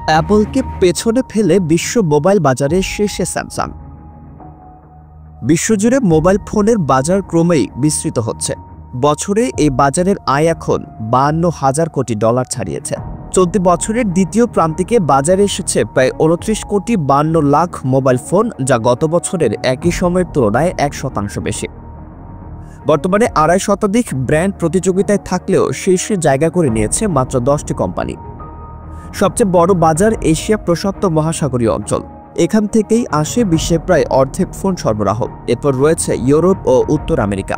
অ্যাপলকে পেছনে ফেলে বিশ্ব মোবাইল বাজারের শীর্ষে স্যামসাং। বিশ্বজুড়ে মোবাইল ফোনের বাজার ক্রমেই বিস্তৃত হচ্ছে। বছরে এই বাজারের আয় এখন 52,000 কোটি ডলার ছাড়িয়েছে। চলতি বছরের দ্বিতীয় প্রান্তিকে বাজারে এসেছে প্রায় 29 কোটি 52 লাখ মোবাইল ফোন, যা গত বছরের একই সময়ের তুলনায় 1% বেশি। বর্তমানে 2.5 শতাধিক ব্র্যান্ড প্রতিযোগিতায় থাকলেও শীর্ষে জায়গা করে নিয়েছে মাত্র 10টি কোম্পানি। সবচেয়ে বড় বাজার এশিয়া প্রশান্ত মহাসাগরীয় অঞ্চল। এখান থেকেই আসে বিশ্বের প্রায় অর্ধেক ফোন সরবরাহ। এরপর রয়েছে ইউরোপ ও উত্তর আমেরিকা।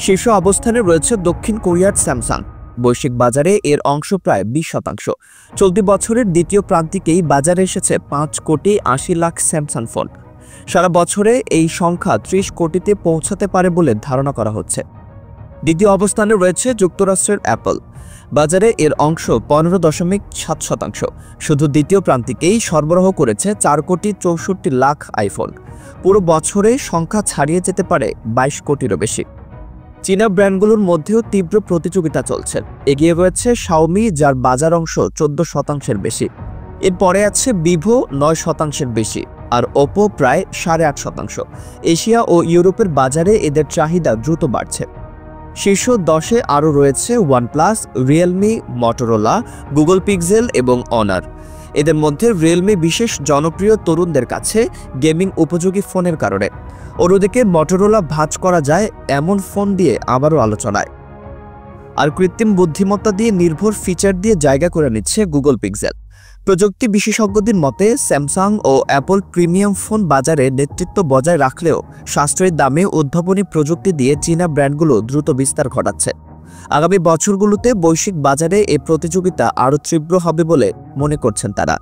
শীর্ষ অবস্থানে রয়েছে দক্ষিণ কোরিয়ার স্যামসাং। বৈশ্বিক বাজারে এর অংশ প্রায় 20%। চলতি বছরের দ্বিতীয় প্রান্তিকেই বাজারে এসেছে 5 কোটি 80 লাখ স্যামসাং ফোন। সারা বছরে এই সংখ্যা 30 কোটিতে পৌঁছাতে পারে বলে ধারণা করা হচ্ছে। দ্বিতীয় অবস্থানে রয়েছে যুক্তরাষ্ট্রের অ্যাপল। বাজারে এর অংশ 15.7%। শুধু দ্বিতীয় প্রান্তিকেই সরবরাহ করেছে 4 কোটি 64 লাখ আইফোন। পুরো বছরে সংখ্যা ছাড়িয়ে যেতে পারে 22 কোটিরও বেশি। চীনা ব্র্যান্ডগুলোর মধ্যেও তীব্র প্রতিযোগিতা চলছে। এগিয়ে রয়েছে শাওমি, যার বাজার অংশ 14%-এর বেশি। এরপরে আছে ভিভো 9%-এর বেশি, আর ওপো প্রায় 8.5%। এশিয়া ও ইউরোপের বাজারে এদের চাহিদা দ্রুত বাড়ছে। শীর্ষ 10-এ আরও রয়েছে OnePlus, Realme, Motorola, Google pixel এবং অনার। এদের মধ্যে রিয়েলমি বিশেষ জনপ্রিয় তরুণদের কাছে গেমিং উপযোগী ফোনের কারণে। অন্যদিকে মটোরোলা ভাঁজ করা যায় এমন ফোন দিয়ে আবারও আলোচনায়। আর কৃত্রিম বুদ্ধিমত্তা দিয়ে নির্ভর ফিচার দিয়ে জায়গা করে নিচ্ছে গুগল পিক্সেল। প্রযুক্তি বিশেষজ্ঞদের মতে স্যামসাং ও অ্যাপল প্রিমিয়াম ফোন বাজারে নেতৃত্ব বজায় রাখলেও সাশ্রয়ী দামে উদ্ভাবনী প্রযুক্তি দিয়ে চীনা ব্র্যান্ডগুলো দ্রুত বিস্তার ঘটাচ্ছে। আগামী বছরগুলোতে বৈশ্বিক বাজারে এই প্রতিযোগিতা আরও তীব্র হবে বলে মনে করছেন তারা।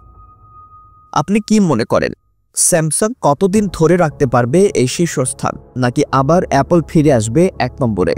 আপনি কি মনে করেন, স্যামসাং কতদিন ধরে রাখতে পারবে এই শীর্ষস্থান, নাকি আবার অ্যাপল ফিরে আসবে 1 নম্বরে?